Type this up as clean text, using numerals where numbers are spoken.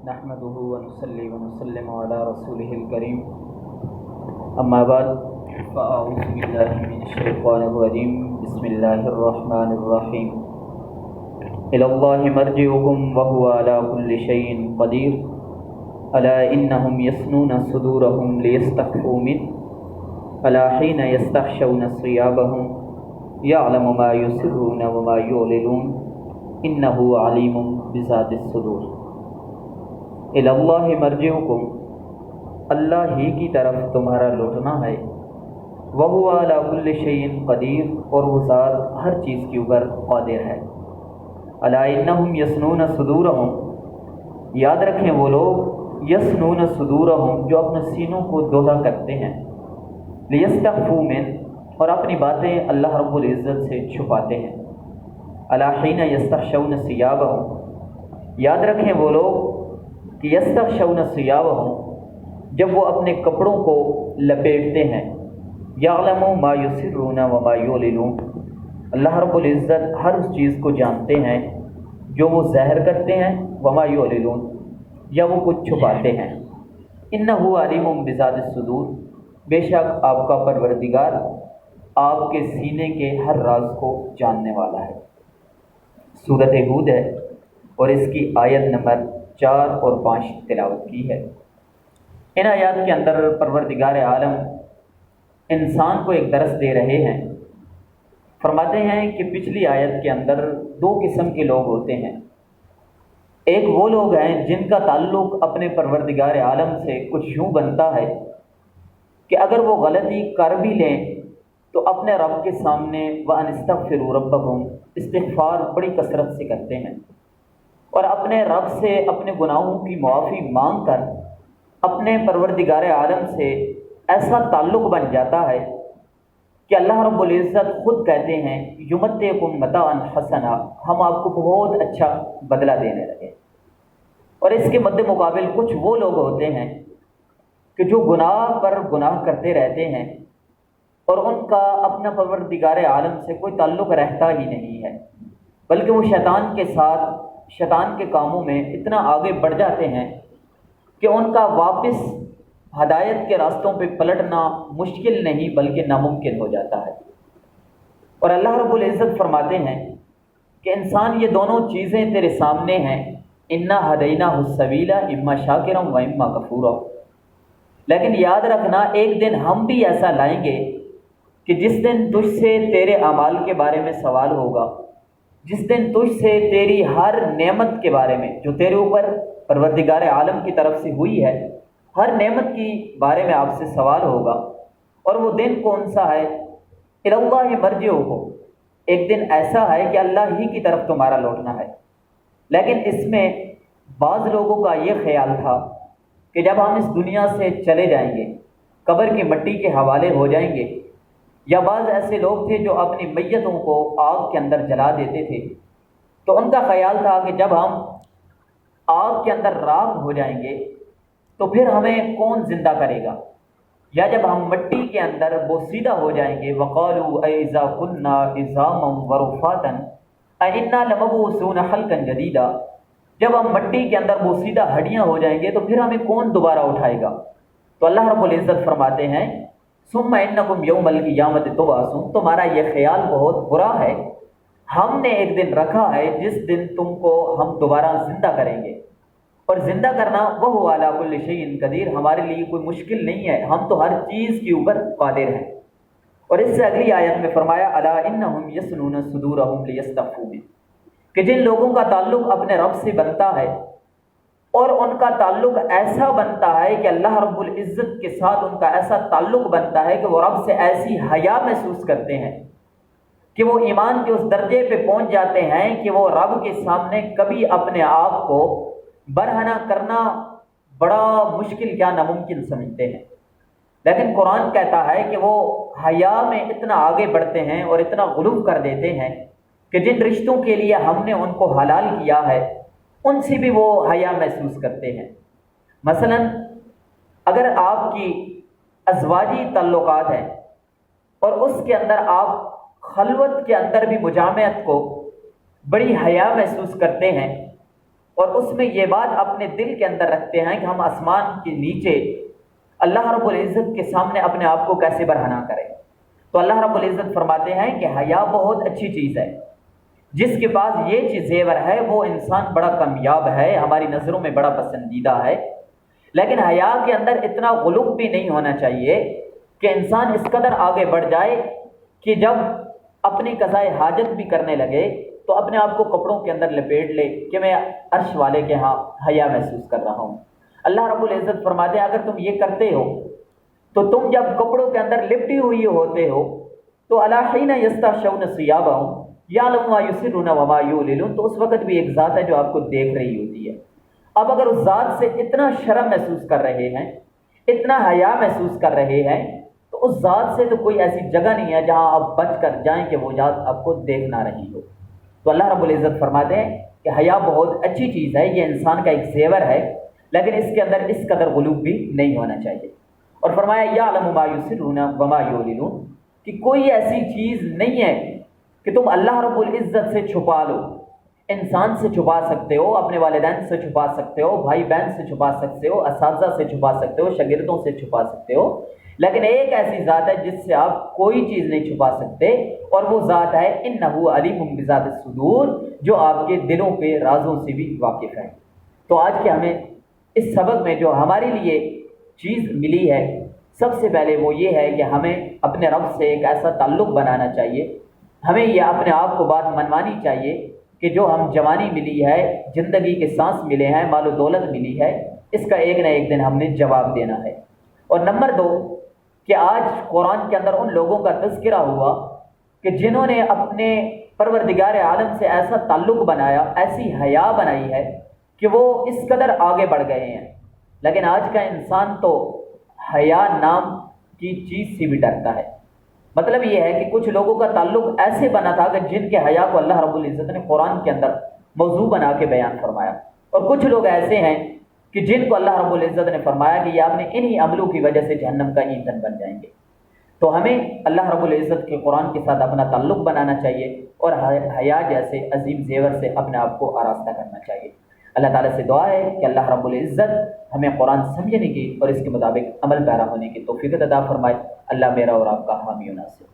نحمده ونصلي ونسلم على رسوله الكريم اما بعد فاعوذ بالله من الشيطان الرجيم بسم الله الرحمن الرحيم الى الله مرجعكم وهو على كل شيء قدير الا انهم يثنون صدورهم ليستخفوا منه الا حين يستغشون ثيابهم يعلم ما يسرون وما يعلنون انه عليم بذات الصدور الی اللہ مرجعکم، اللہ ہی کی طرف تمہارا لوٹنا ہے، وہو علی کل شیء قدیر، اور وہ ذات ہر چیز کے اوپر قادر ہے۔ الا انہم یثنون صدورہم، یاد رکھیں وہ لوگ یثنون صدورہم جو اپنے سینوں کو دوہرا کرتے ہیں، لیستخفوا من، اور اپنی باتیں اللہ رب العزت سے چھپاتے ہیں۔ الا حین یستغشون ثیابہم، یاد رکھیں وہ لوگ کہ یستغشون ثیابہم، جب وہ اپنے کپڑوں کو لپیٹتے ہیں، یعلم ما یسرون وما یعلنون، اللہ رب العزت ہر اس چیز کو جانتے ہیں جو وہ ظاہر کرتے ہیں، وما یعلنون، یا وہ کچھ چھپاتے ہیں۔ انہ علیم بذات الصدور، بے شک آپ کا پروردگار آپ کے سینے کے ہر راز کو جاننے والا ہے۔ سورۃ ہود ہے اور اس کی آیت نمبر 4 اور 5 تلاوت کی ہے۔ ان آیات کے اندر پروردگار عالم انسان کو ایک درس دے رہے ہیں۔ فرماتے ہیں کہ پچھلی آیت کے اندر 2 قسم کے لوگ ہوتے ہیں۔ ایک وہ لوگ ہیں جن کا تعلق اپنے پروردگار عالم سے کچھ یوں بنتا ہے کہ اگر وہ غلطی کر بھی لیں تو اپنے رب کے سامنے وَأَنِ اسْتَغْفِرُوا رَبَّكُمْ، استغفار بڑی کثرت سے کرتے ہیں، اور اپنے رب سے اپنے گناہوں کی معافی مانگ کر اپنے پروردگار عالم سے ایسا تعلق بن جاتا ہے کہ اللہ رب العزت خود کہتے ہیں یمتعکم متاعا حسنا، ہم آپ کو بہت اچھا بدلہ دینے لگے۔ اور اس کے مد مقابل کچھ وہ لوگ ہوتے ہیں کہ جو گناہ پر گناہ کرتے رہتے ہیں اور ان کا اپنا پروردگار عالم سے کوئی تعلق رہتا ہی نہیں ہے، بلکہ وہ شیطان کے ساتھ شیطان کے کاموں میں اتنا آگے بڑھ جاتے ہیں کہ ان کا واپس ہدایت کے راستوں پہ پلٹنا مشکل نہیں بلکہ ناممکن ہو جاتا ہے۔ اور اللہ رب العزت فرماتے ہیں کہ انسان یہ دونوں چیزیں تیرے سامنے ہیں، انا ہدیناہ السبیل اما شاکرا و اما کفورا، لیکن یاد رکھنا ایک دن ہم بھی ایسا لائیں گے کہ جس دن تجھ سے تیرے اعمال کے بارے میں سوال ہوگا، جس دن تجھ سے تیری ہر نعمت کے بارے میں جو تیرے اوپر پروردگار عالم کی طرف سے ہوئی ہے، ہر نعمت کی بارے میں آپ سے سوال ہوگا۔ اور وہ دن کون سا ہے؟ الی اللہ مرجعکم، ایک دن ایسا ہے کہ اللہ ہی کی طرف تمہارا لوٹنا ہے۔ لیکن اس میں بعض لوگوں کا یہ خیال تھا کہ جب ہم اس دنیا سے چلے جائیں گے، قبر کی مٹی کے حوالے ہو جائیں گے، یا بعض ایسے لوگ تھے جو اپنی میتوں کو آگ کے اندر جلا دیتے تھے، تو ان کا خیال تھا کہ جب ہم آگ کے اندر راکھ ہو جائیں گے تو پھر ہمیں کون زندہ کرے گا، یا جب ہم مٹی کے اندر بوسیدہ ہو جائیں گے، وَقَالُوا أَإِذَا كُنَّا عِظَامًا وَرُفَاتًا أَإِنَّا لَمَبْعُوثُونَ خَلْقًا جَدِيدًا، جب ہم مٹی کے اندر بوسیدہ ہڈیاں ہو جائیں گے تو پھر ہمیں کون دوبارہ اٹھائے گا؟ تو اللہ رب العزت فرماتے ہیں ثم انکم یوم القیامت تبعثون، تمہارا یہ خیال بہت برا ہے، ہم نے ایک دن رکھا ہے جس دن تم کو ہم دوبارہ زندہ کریں گے، اور زندہ کرنا وہو علی کل شیء قدیر، ہمارے لیے کوئی مشکل نہیں ہے، ہم تو ہر چیز کے اوپر قادر ہیں۔ اور اس سے اگلی آیت میں فرمایا الا انہم یثنون صدورہم لیستخفوا منہ، کہ جن لوگوں کا تعلق اپنے رب سے بنتا ہے اور ان کا تعلق ایسا بنتا ہے کہ اللہ رب العزت کے ساتھ ان کا ایسا تعلق بنتا ہے کہ وہ رب سے ایسی حیا محسوس کرتے ہیں کہ وہ ایمان کے اس درجے پہ پہنچ جاتے ہیں کہ وہ رب کے سامنے کبھی اپنے آپ کو برہنہ کرنا بڑا مشکل کیا ناممکن سمجھتے ہیں۔ لیکن قرآن کہتا ہے کہ وہ حیا میں اتنا آگے بڑھتے ہیں اور اتنا غلو کر دیتے ہیں کہ جن رشتوں کے لیے ہم نے ان کو حلال کیا ہے ان سے بھی وہ حیا محسوس کرتے ہیں۔ مثلا اگر آپ کی ازواجی تعلقات ہیں اور اس کے اندر آپ خلوت کے اندر بھی مجامعت کو بڑی حیا محسوس کرتے ہیں، اور اس میں یہ بات اپنے دل کے اندر رکھتے ہیں کہ ہم آسمان کے نیچے اللہ رب العزت کے سامنے اپنے آپ کو کیسے برہنہ کریں۔ تو اللہ رب العزت فرماتے ہیں کہ حیا بہت اچھی چیز ہے، جس کے پاس یہ چیز زیور ہے وہ انسان بڑا کامیاب ہے، ہماری نظروں میں بڑا پسندیدہ ہے۔ لیکن حیا کے اندر اتنا غلو بھی نہیں ہونا چاہیے کہ انسان اس قدر آگے بڑھ جائے کہ جب اپنی قضائے حاجت بھی کرنے لگے تو اپنے آپ کو کپڑوں کے اندر لپیٹ لے کہ میں عرش والے کے ہاں حیا محسوس کر رہا ہوں۔ اللہ رب العزت فرماتے ہیں اگر تم یہ کرتے ہو تو تم جب کپڑوں کے اندر لپٹی ہوئی ہوتے ہو تو الا حین یستغشون ثیابہم یعلم ما یسرون وما یعلنون، تو اس وقت بھی ایک ذات ہے جو آپ کو دیکھ رہی ہوتی ہے۔ اب اگر اس ذات سے اتنا شرم محسوس کر رہے ہیں، اتنا حیا محسوس کر رہے ہیں، تو اس ذات سے تو کوئی ایسی جگہ نہیں ہے جہاں آپ بچ کر جائیں کہ وہ ذات آپ کو دیکھ نہ رہی ہو۔ تو اللہ رب العزت فرماتے ہیں کہ حیا بہت اچھی چیز ہے، یہ انسان کا ایک زیور ہے، لیکن اس کے اندر اس قدر غلو بھی نہیں ہونا چاہیے۔ اور فرمایا یعلم ما یسرون وما یعلنون، کہ کوئی ایسی چیز نہیں ہے کہ تم اللہ رب العزت سے چھپا لو۔ انسان سے چھپا سکتے ہو، اپنے والدین سے چھپا سکتے ہو، بھائی بہن سے چھپا سکتے ہو، اساتذہ سے چھپا سکتے ہو، شاگردوں سے چھپا سکتے ہو، لیکن ایک ایسی ذات ہے جس سے آپ کوئی چیز نہیں چھپا سکتے، اور وہ ذات ہے انہ علیم بذات الصدور، جو آپ کے دلوں پہ رازوں سے بھی واقف ہے۔ تو آج کے ہمیں اس سبق میں جو ہمارے لیے چیز ملی ہے، سب سے پہلے وہ یہ ہے کہ ہمیں اپنے رب سے ایک ایسا تعلق بنانا چاہیے، ہمیں یہ اپنے آپ کو بات منوانی چاہیے کہ جو ہم جوانی ملی ہے، زندگی کے سانس ملے ہیں، مال و دولت ملی ہے، اس کا ایک نہ ایک دن ہم نے جواب دینا ہے۔ اور نمبر 2 کہ آج قرآن کے اندر ان لوگوں کا تذکرہ ہوا کہ جنہوں نے اپنے پروردگار عالم سے ایسا تعلق بنایا، ایسی حیا بنائی ہے کہ وہ اس قدر آگے بڑھ گئے ہیں۔ لیکن آج کا انسان تو حیا نام کی چیز سے بھی ڈرتا ہے۔ مطلب یہ ہے کہ کچھ لوگوں کا تعلق ایسے بنا تھا کہ جن کے حیا کو اللہ رب العزت نے قرآن کے اندر موضوع بنا کے بیان فرمایا، اور کچھ لوگ ایسے ہیں کہ جن کو اللہ رب العزت نے فرمایا کہ یہ اپنے انہی عملوں کی وجہ سے جہنم کا ایندھن بن جائیں گے۔ تو ہمیں اللہ رب العزت کے قرآن کے ساتھ اپنا تعلق بنانا چاہیے، اور حیا جیسے عظیم زیور سے اپنے آپ کو آراستہ کرنا چاہیے۔ اللہ تعالیٰ سے دعا ہے کہ اللہ رب العزت ہمیں قرآن سمجھنے کی اور اس کے مطابق عمل پیرا ہونے کی توفیق عطا فرمائے۔ اللہ میرا اور آپ کا حامی و ناصر۔